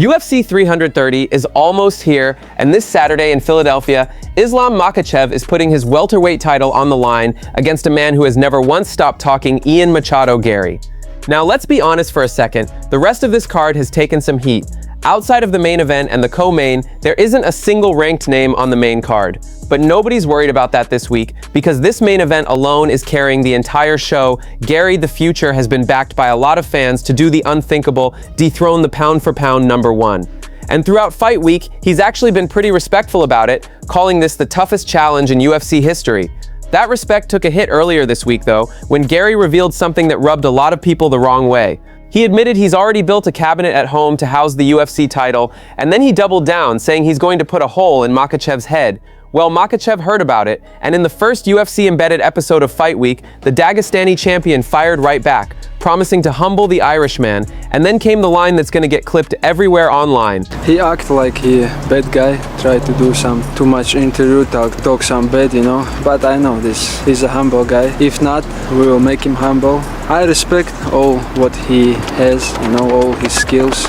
UFC 330 is almost here, and this Saturday in Philadelphia, Islam Makhachev is putting his welterweight title on the line against a man who has never once stopped talking, Ian Machado Garry. Now let's be honest for a second, the rest of this card has taken some heat. Outside of the main event and the co-main, there isn't a single ranked name on the main card. But nobody's worried about that this week, because this main event alone is carrying the entire show. Garry the Future has been backed by a lot of fans to do the unthinkable, dethrone the pound-for-pound #1. And throughout fight week, he's actually been pretty respectful about it, calling this the toughest challenge in UFC history. That respect took a hit earlier this week though, when Garry revealed something that rubbed a lot of people the wrong way. He admitted he's already built a cabinet at home to house the UFC title, and then he doubled down, saying he's going to put a hole in Makhachev's head. Well, Makhachev heard about it, and in the first UFC-embedded episode of Fight Week, the Dagestani champion fired right back, promising to humble the Irishman, and then came the line that's gonna get clipped everywhere online. He acted like he bad guy, tried to do some too much interview, talk some bad, you know, but I know this, he's a humble guy. If not, we will make him humble. I respect all what he has, you know, all his skills,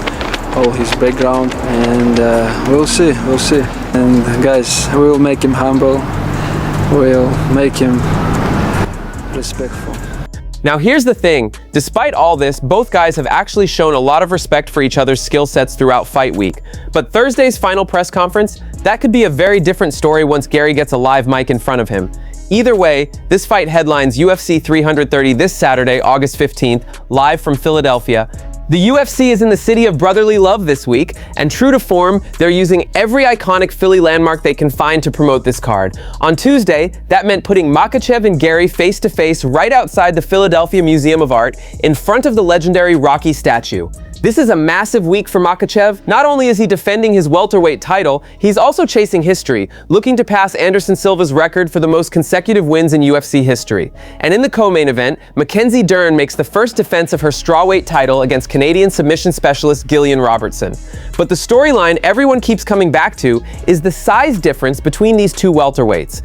all his background, and we'll see. And guys, we'll make him humble, we'll make him respectful. Now here's the thing, despite all this, both guys have actually shown a lot of respect for each other's skill sets throughout fight week. But Thursday's final press conference, that could be a very different story once Garry gets a live mic in front of him. Either way, this fight headlines UFC 330 this Saturday, August 15th, live from Philadelphia. The UFC is in the city of brotherly love this week, and true to form, they're using every iconic Philly landmark they can find to promote this card. On Tuesday, that meant putting Makhachev and Garry face to face right outside the Philadelphia Museum of Art, in front of the legendary Rocky statue. This is a massive week for Makhachev. Not only is he defending his welterweight title, he's also chasing history, looking to pass Anderson Silva's record for the most consecutive wins in UFC history. And in the co-main event, Mackenzie Dern makes the first defense of her strawweight title against Canadian submission specialist Gillian Robertson. But the storyline everyone keeps coming back to is the size difference between these two welterweights.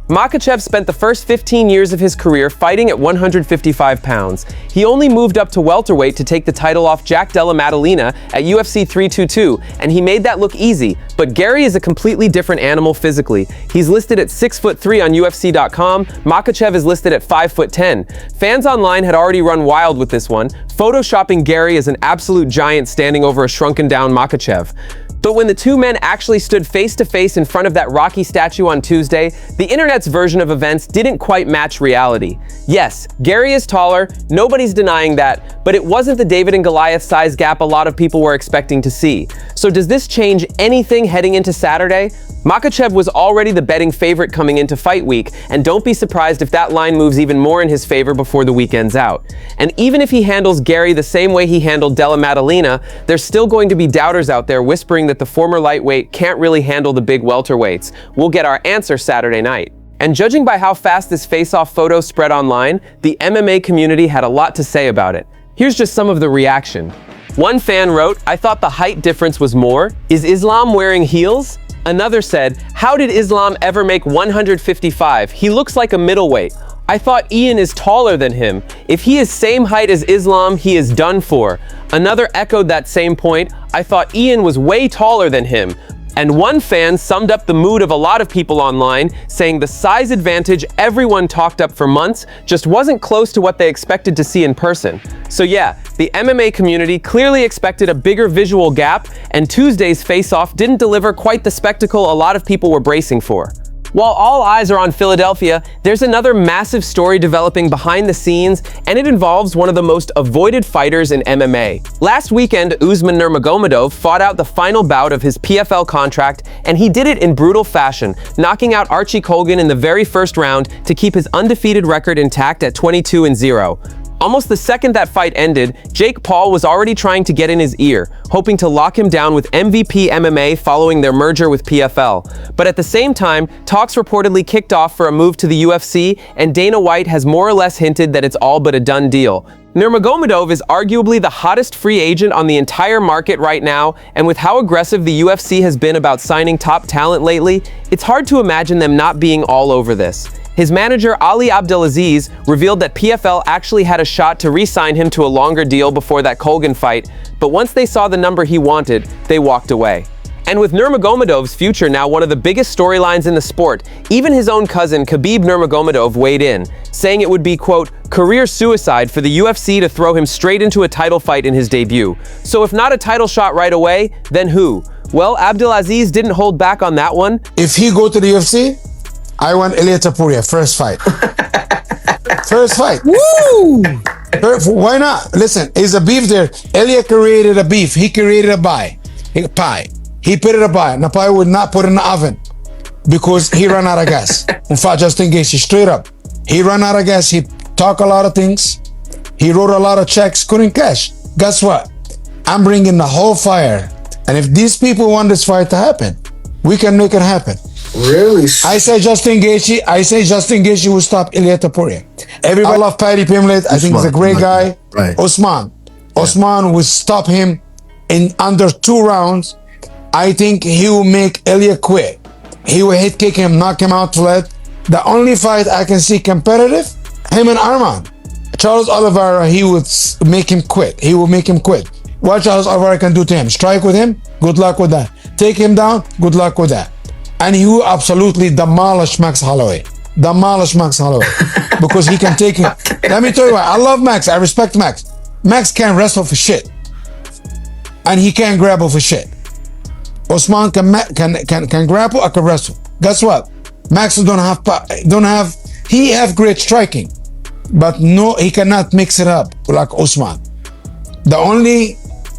Makhachev spent the first 15 years of his career fighting at 155 pounds. He only moved up to welterweight to take the title off Jack Della Maddalena at UFC 322, and he made that look easy. But Garry is a completely different animal physically. He's listed at 6'3" on UFC.com, Makhachev is listed at 5'10". Fans online had already run wild with this one, photoshopping Garry as an absolute giant standing over a shrunken down Makhachev. But when the two men actually stood face to face in front of that Rocky statue on Tuesday, the internet's version of events didn't quite match reality. Yes, Garry is taller, nobody's denying that, but it wasn't the David and Goliath size gap a lot of people were expecting to see. So does this change anything heading into Saturday? Makhachev was already the betting favorite coming into fight week, and don't be surprised if that line moves even more in his favor before the weekend's out. And even if he handles Garry the same way he handled Della Maddalena, there's still going to be doubters out there whispering that the former lightweight can't really handle the big welterweights. We'll get our answer Saturday night. And judging by how fast this face-off photo spread online, the MMA community had a lot to say about it. Here's just some of the reaction. One fan wrote, "I thought the height difference was more. Is Islam wearing heels?" Another said, "How did Islam ever make 155? He looks like a middleweight. I thought Ian is taller than him. If he is same height as Islam, he is done for." Another echoed that same point, "I thought Ian was way taller than him." And one fan summed up the mood of a lot of people online, saying the size advantage everyone talked up for months just wasn't close to what they expected to see in person. So yeah, the MMA community clearly expected a bigger visual gap, and Tuesday's face-off didn't deliver quite the spectacle a lot of people were bracing for. While all eyes are on Philadelphia, there's another massive story developing behind the scenes, and it involves one of the most avoided fighters in MMA. Last weekend, Usman Nurmagomedov fought out the final bout of his PFL contract, and he did it in brutal fashion, knocking out Archie Colgan in the very first round to keep his undefeated record intact at 22-0. Almost the second that fight ended, Jake Paul was already trying to get in his ear, hoping to lock him down with MVP MMA following their merger with PFL. But at the same time, talks reportedly kicked off for a move to the UFC, and Dana White has more or less hinted that it's all but a done deal. Nurmagomedov is arguably the hottest free agent on the entire market right now, and with how aggressive the UFC has been about signing top talent lately, it's hard to imagine them not being all over this. His manager, Ali Abdelaziz, revealed that PFL actually had a shot to re-sign him to a longer deal before that Colgan fight, but once they saw the number he wanted, they walked away. And with Nurmagomedov's future now one of the biggest storylines in the sport, even his own cousin Khabib Nurmagomedov weighed in, saying it would be, quote, career suicide for the UFC to throw him straight into a title fight in his debut. So if not a title shot right away, then who? Well, Abdelaziz didn't hold back on that one. If he go to the UFC, I want Ilia Topuria, first fight. First fight. Woo! Why not? Listen, is a beef there. Ilia created a beef. He created a pie. He put it a pie. And the pie would not put it in the oven because he ran out of gas. In fact, just in case, straight up. He ran out of gas. He talked a lot of things. He wrote a lot of checks, couldn't cash. Guess what? I'm bringing the whole fire. And if these people want this fight to happen, we can make it happen. Really? I say Justin Gaethje will stop Ilia Topuria. Everybody love Paddy Pimblett. I think he's a great guy. Right. Usman will stop him in under 2 rounds. I think he will make Ilia quit. He will hit kick him, knock him out flat. The only fight I can see competitive, him and Arman. Charles Oliveira, he would make him quit. He will make him quit. What Charles Oliveira can do to him? Strike with him? Good luck with that. Take him down? Good luck with that. And he will absolutely demolish Max Holloway. Demolish Max Holloway. Because he can take him. Let me tell you what, I love Max. I respect Max. Max can't wrestle for shit. And he can't grapple for shit. Usman can grapple, I can wrestle. Guess what? Max he have great striking. But no, he cannot mix it up like Usman. The only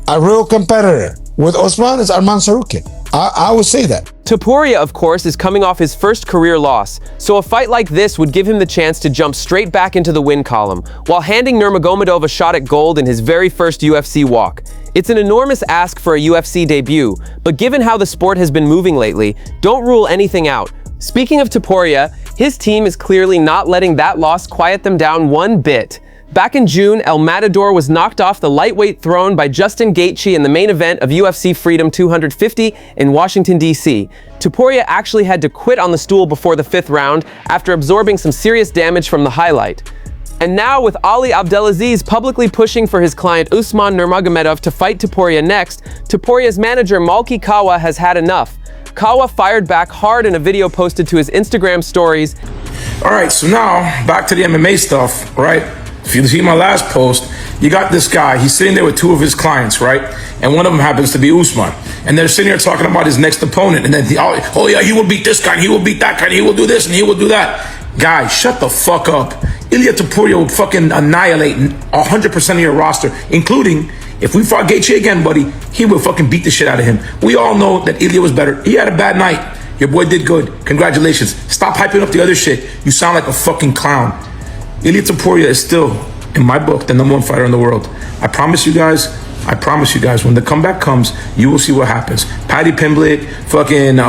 real competitor with Usman is Arman Sarukian. I would say that. Topuria, of course, is coming off his first career loss, so a fight like this would give him the chance to jump straight back into the win column, while handing Nurmagomedov a shot at gold in his very first UFC walk. It's an enormous ask for a UFC debut, but given how the sport has been moving lately, don't rule anything out. Speaking of Topuria, his team is clearly not letting that loss quiet them down one bit. Back in June, El Matador was knocked off the lightweight throne by Justin Gaethje in the main event of UFC Freedom 250 in Washington, D.C. Topuria actually had to quit on the stool before the 5th round after absorbing some serious damage from the highlight. And now, with Ali Abdelaziz publicly pushing for his client Usman Nurmagomedov to fight Topuria next, Topuria's manager Malki Kawa has had enough. Kawa fired back hard in a video posted to his Instagram stories. All right, so now back to the MMA stuff, right? If you see my last post, you got this guy. He's sitting there with 2 of his clients, right? And one of them happens to be Usman. And they're sitting here talking about his next opponent. And then, oh yeah, he will beat this guy, and he will beat that guy, and he will do this, and he will do that. Guy, shut the fuck up. Ilia Topuria will fucking annihilate 100% of your roster, including, if we fought Gaethje again, buddy, he will fucking beat the shit out of him. We all know that Ilia was better. He had a bad night. Your boy did good. Congratulations. Stop hyping up the other shit. You sound like a fucking clown. Ilia Topuria is still, in my book, the #1 fighter in the world. I promise you guys, when the comeback comes, you will see what happens. Paddy Pimblett, fucking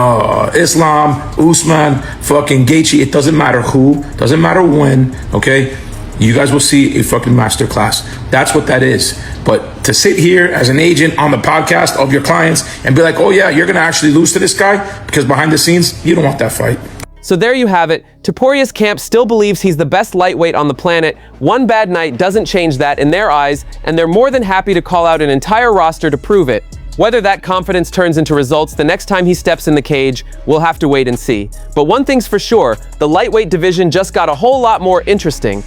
Islam, Usman, fucking Gaethje, it doesn't matter who, doesn't matter when, okay? You guys will see a fucking masterclass. That's what that is. But to sit here as an agent on the podcast of your clients and be like, oh yeah, you're gonna actually lose to this guy, because behind the scenes, you don't want that fight. So there you have it. Topuria's camp still believes he's the best lightweight on the planet. One bad night doesn't change that in their eyes, and they're more than happy to call out an entire roster to prove it. Whether that confidence turns into results the next time he steps in the cage, we'll have to wait and see. But one thing's for sure, the lightweight division just got a whole lot more interesting.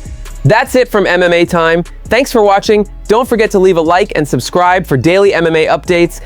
That's it from MMA Time. Thanks for watching. Don't forget to leave a like and subscribe for daily MMA updates.